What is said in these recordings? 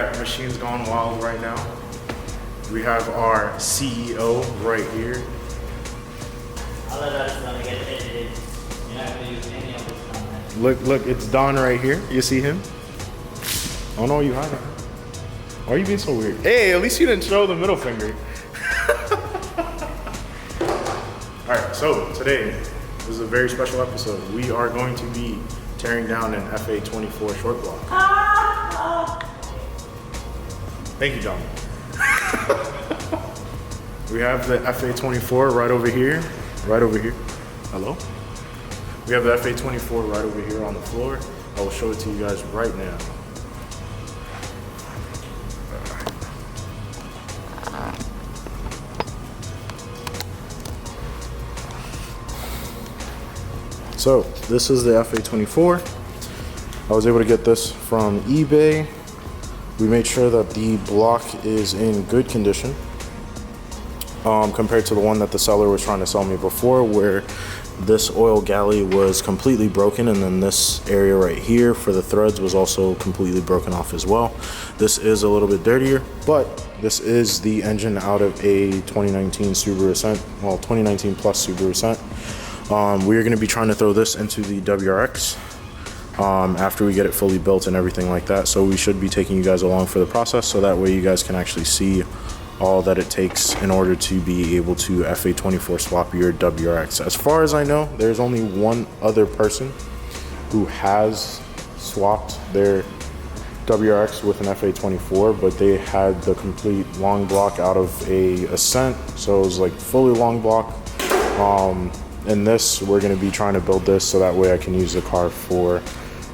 that machine's gone wild right now. We have our CEO right here. All of that is gonna get edited. You're not gonna use any of this content. Look, it's Don right here. You see him? Oh no, you hiding. Why are you being so weird? Hey, at least you didn't show the middle finger. All right, so today is a very special episode. We are going to be tearing down an FA24 Short-block. Thank you, John. We have the FA24 right over here. Right over here. Hello? We have the FA24 right over here on the floor. I will show it to you guys right now. So this is the FA24. I was able to get this from eBay. We made sure that the block is in good condition compared to the one that the seller was trying to sell me before, where this oil galley was completely broken, and then this area right here for the threads was also completely broken off as well. This is a little bit dirtier, but this is the engine out of a 2019 Subaru Ascent, well, 2019 plus Subaru Ascent. We are going to be trying to throw this into the WRX after we get it fully built and everything like that. So we should be taking you guys along for the process, so that way you guys can actually see all that it takes in order to be able to FA24 swap your WRX. As far as I know, there's only one other person who has swapped their WRX with an FA24, but they had the complete long block out of a Ascent, so it was like fully long block. In this, we're going to be trying to build this so that way I can use the car for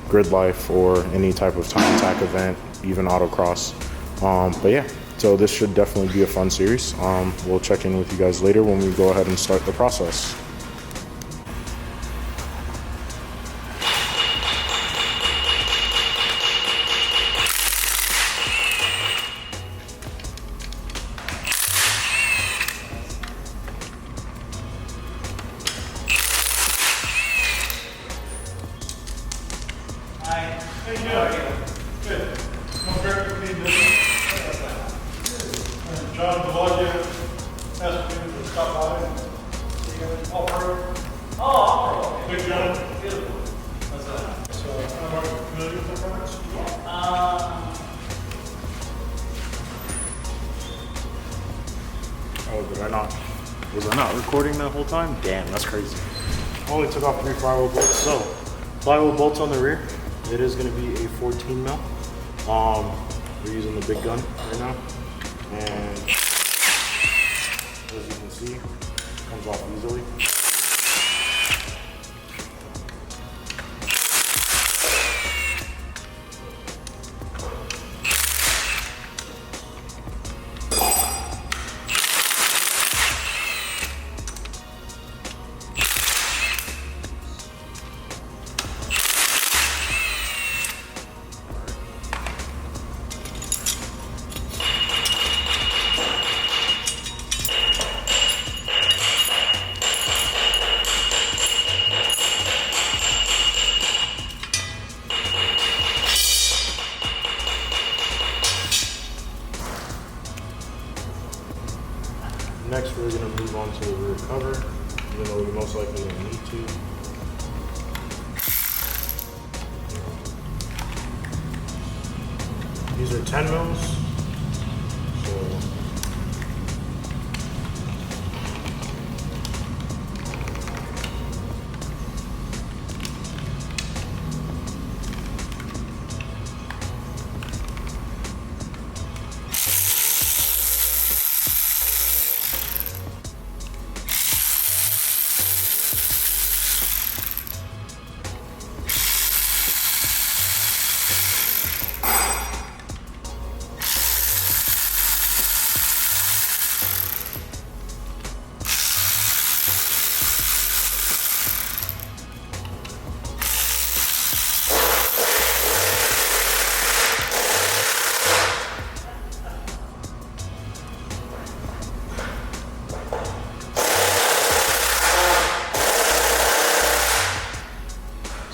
grid life or any type of time attack event, even autocross. But yeah, so this should definitely be a fun series. We'll check in with you guys later when we go ahead and start the process. Was I not recording that whole time? Damn, that's crazy. Only took off 3 flywheel bolts. So, flywheel bolts on the rear. It is going to be a 14 mil. We're using the big gun right now. And as you can see, it comes off easily. Next, we're going to move on to the rear cover, even though we most likely don't need to. These are 10 mils.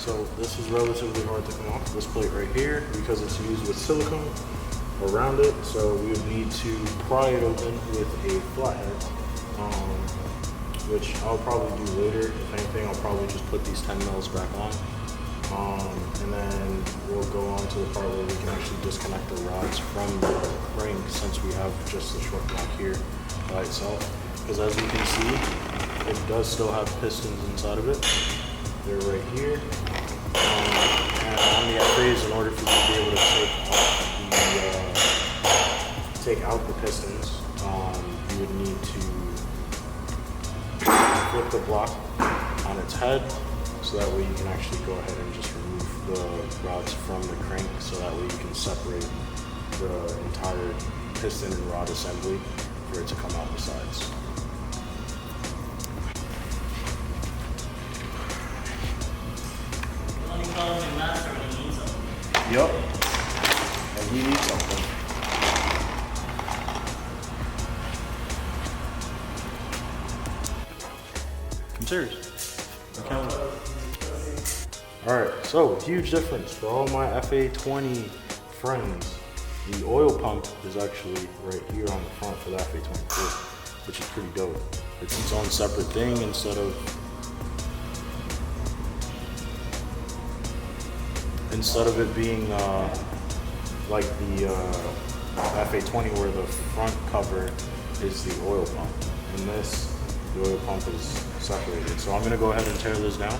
So This is relatively hard to come off, this plate right here, because it's used with silicone. around it. So we would need to pry it open with a flathead, which I'll probably do later. If anything, I'll probably just put these 10 mils back on. And then we'll go on to the part where we can actually disconnect the rods from the crank, since we have just the short block here by itself. Because as you can see, it does still have pistons inside of it. They're right here. And on the FAs, in order for you to be able to take out the pistons, you would need to flip the block on its head, so that way you can actually go ahead and just remove the rods from the crank, so that way you can separate the entire piston and rod assembly for it to come out the sides. Yep, and he needs something. I'm serious. Alright, so huge difference for all my FA20 friends. The oil pump is actually right here on the front for the FA24, which is pretty dope. It's its own separate thing instead of it being like the FA20 where the front cover is the oil pump. In this, the oil pump is separated. So I'm going to go ahead and tear this down.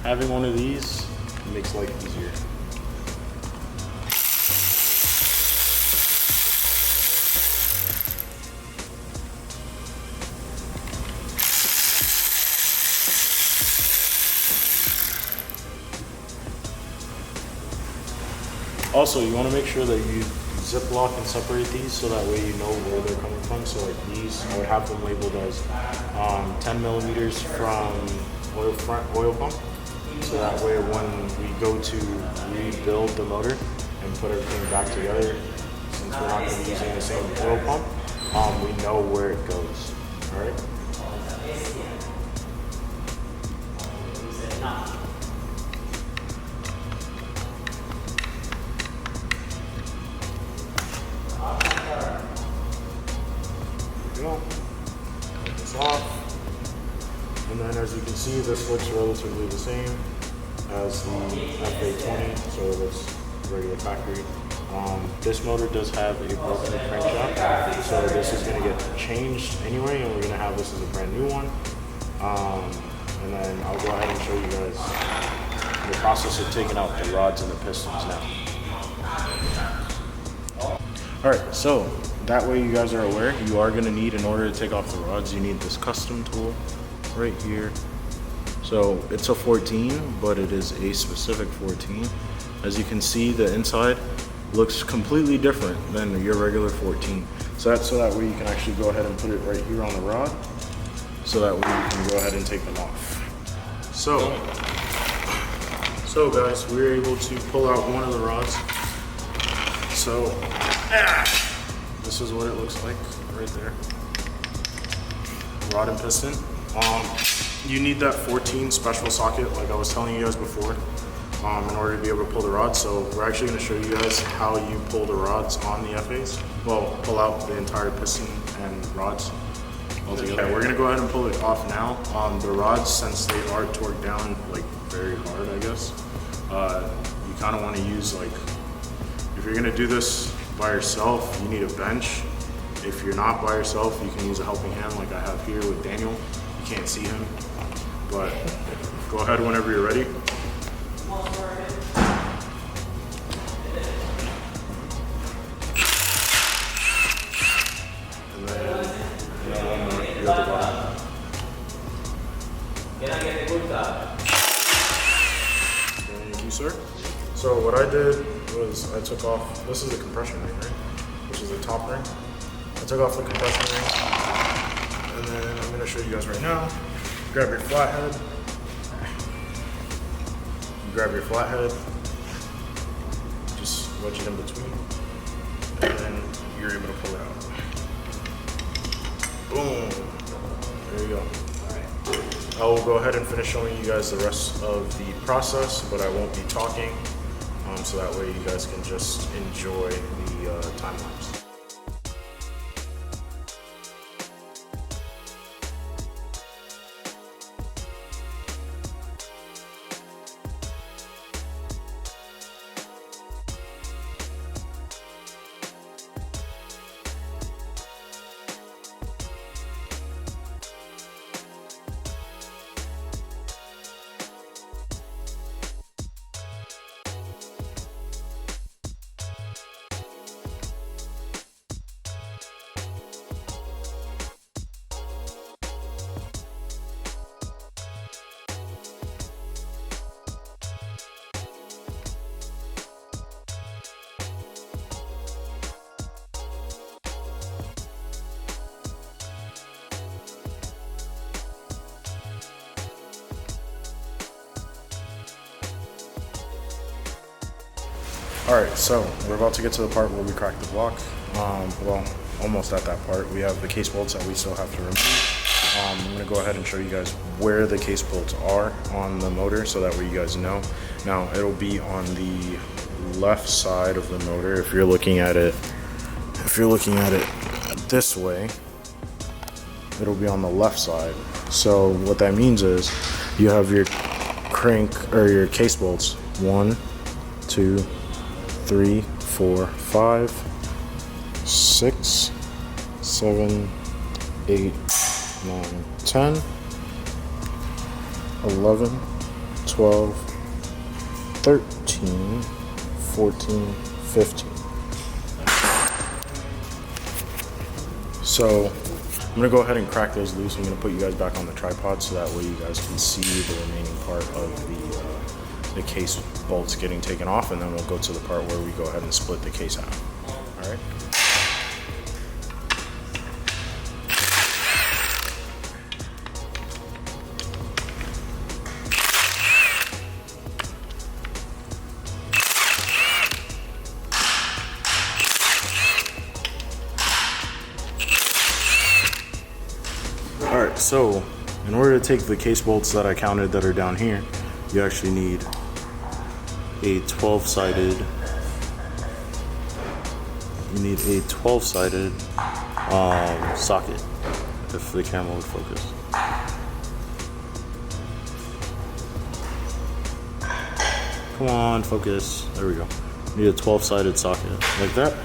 Having one of these makes life easier. Also, you want to make sure that you zip lock and separate these, so that way you know where they're coming from. So like these, I would have them labeled as 10 millimeters from oil pump. So that way when we go to rebuild the motor and put everything back together, since we're not going to be using the same oil pump, we know where it goes. Alright? There we go. Cut this off. And then as you can see, this looks relatively the same as the FA20, so it looks regular factory. This motor does have a broken crankshaft, so this is going to get changed anyway, and we're going to have this as a brand new one. And then I'll go ahead and show you guys the process of taking out the rods and the pistons now. Alright, so that way you guys are aware, you are going to need, in order to take off the rods, you need this custom tool right here. So it's a 14, but it is a specific 14. As you can see, the inside looks completely different than your regular 14. So that's so that way you can actually go ahead and put it right here on the rod, so that way you can go ahead and take them off. So guys, we were able to pull out one of the rods. So this is what it looks like right there. Rod and piston. You need that 14 special socket, like I was telling you guys before, in order to be able to pull the rods. So we're actually going to show you guys how you pull the rods on the FAs. Well, pull out the entire piston and rods altogether. Okay, we're going to go ahead and pull it off now. The rods, since they are torqued down like very hard, I guess, you kind of want to use, like, if you're going to do this by yourself, you need a bench. If you're not by yourself, you can use a helping hand like I have here with Daniel. You can't see him, but go ahead whenever you're ready. And then one more, you got the bottom. sir. So what I did was I took off, this is a compression ring, right? Which is the top ring. I took off the compression ring, and then I'm gonna show you guys right now. Grab your flathead. Grab your flathead. Just wedge it in between, and then you're able to pull it out. Boom. There you go. I will go ahead and finish showing you guys the rest of the process, but I won't be talking, so that way you guys can just enjoy the time lapse. Alright, so we're about to get to the part where we crack the block. Well, almost at that part. We have the case bolts that we still have to remove. I'm going to go ahead and show you guys where the case bolts are on the motor so that way you guys know. Now, it'll be on the left side of the motor if you're looking at it. If you're looking at it this way, it'll be on the left side. So what that means is you have your crank or your case bolts 1, 2, 3, 4, 5, 6, 7, 8, 9, 10, 11, 12, 13, 14, 15. So I'm gonna go ahead and crack those loose. I'm gonna put you guys back on the tripod so that way you guys can see the remaining part of the case bolts getting taken off, and then we'll go to the part where we go ahead and split the case out. All right. All right, so in order to take the case bolts that I counted that are down here, you actually need a 12-sided. You need a 12-sided socket, if the camera would focus. Come on, focus. There we go. You need a 12-sided socket like that.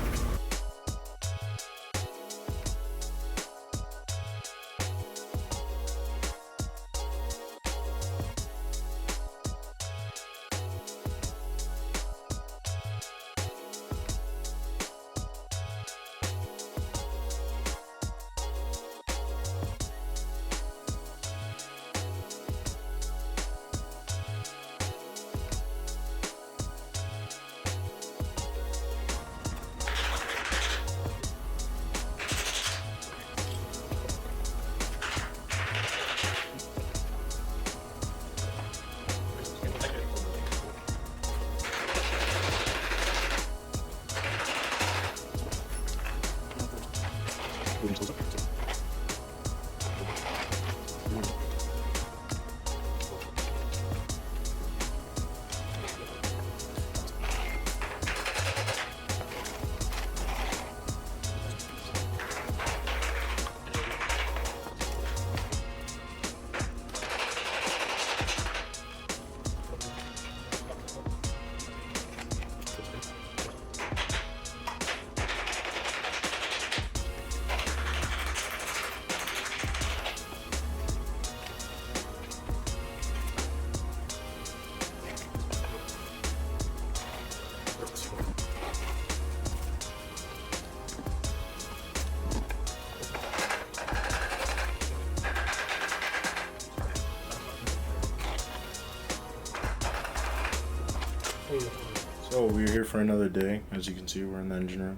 So we're here for another day. As you can see, we're in the engine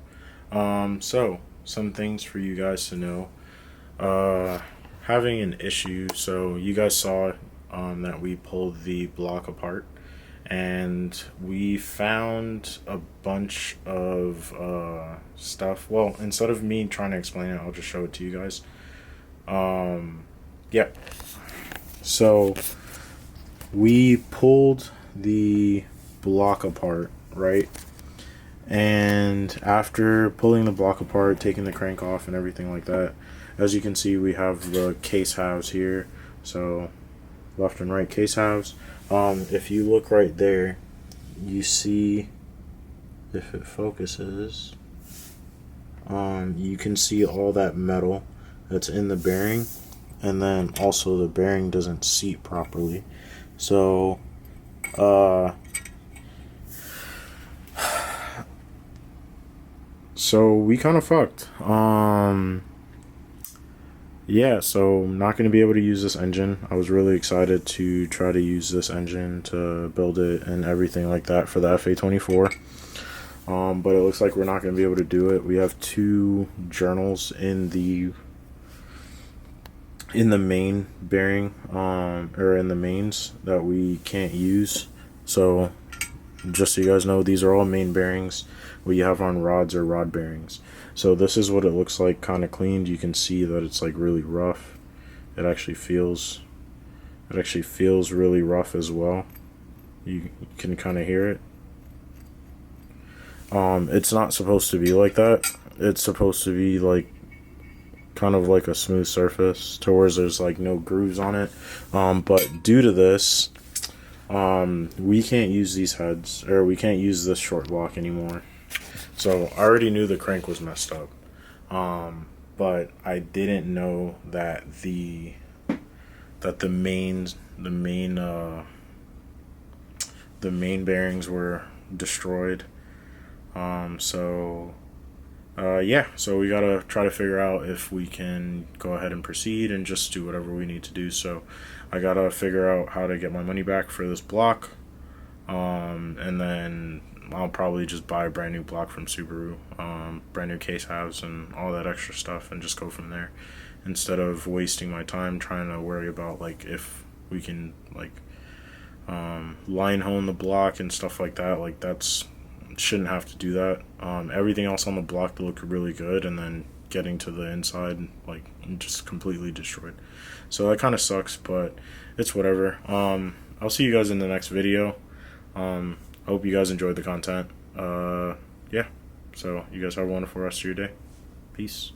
room. So some things for you guys to know. Having an issue. So you guys saw that we pulled the block apart, and we found a bunch of stuff. Well, instead of me trying to explain it, I'll just show it to you guys. Yeah. So we pulled the block apart, right? And after pulling the block apart, taking the crank off and everything like that, as you can see, we have the case halves here. So left and right case halves. If you look right there, you see, if it focuses, you can see all that metal that's in the bearing, and then also the bearing doesn't seat properly. So we kind of fucked. Yeah, so I'm not going to be able to use this engine. I was really excited to try to use this engine to build it and everything like that for the FA24. But it looks like we're not going to be able to do it. We have two journals in the main bearing, or in the mains, that we can't use. So just so you guys know, these are all main bearings. What you have on rods or rod bearings. So this is what it looks like, kind of cleaned. You can see that it's like really rough. It actually feels really rough as well. You can kind of hear it. It's not supposed to be like that. It's supposed to be like kind of like a smooth surface to where there's like no grooves on it. But due to this, we can't use these heads, or we can't use this short block anymore. So I already knew the crank was messed up, but I didn't know that the main bearings were destroyed. Yeah, so we gotta try to figure out if we can go ahead and proceed and just do whatever we need to do. So I gotta figure out how to get my money back for this block, and then I'll probably just buy a brand new block from Subaru, brand new case halves and all that extra stuff, and just go from there, instead of wasting my time trying to worry about like if we can like line hone the block and stuff like that. Like that's shouldn't have to do that. Everything else on the block looked really good, and then getting to the inside, like, just completely destroyed. So that kind of sucks, but it's whatever. I'll see you guys in the next video. I hope you guys enjoyed the content. Yeah, so you guys have a wonderful rest of your day. Peace.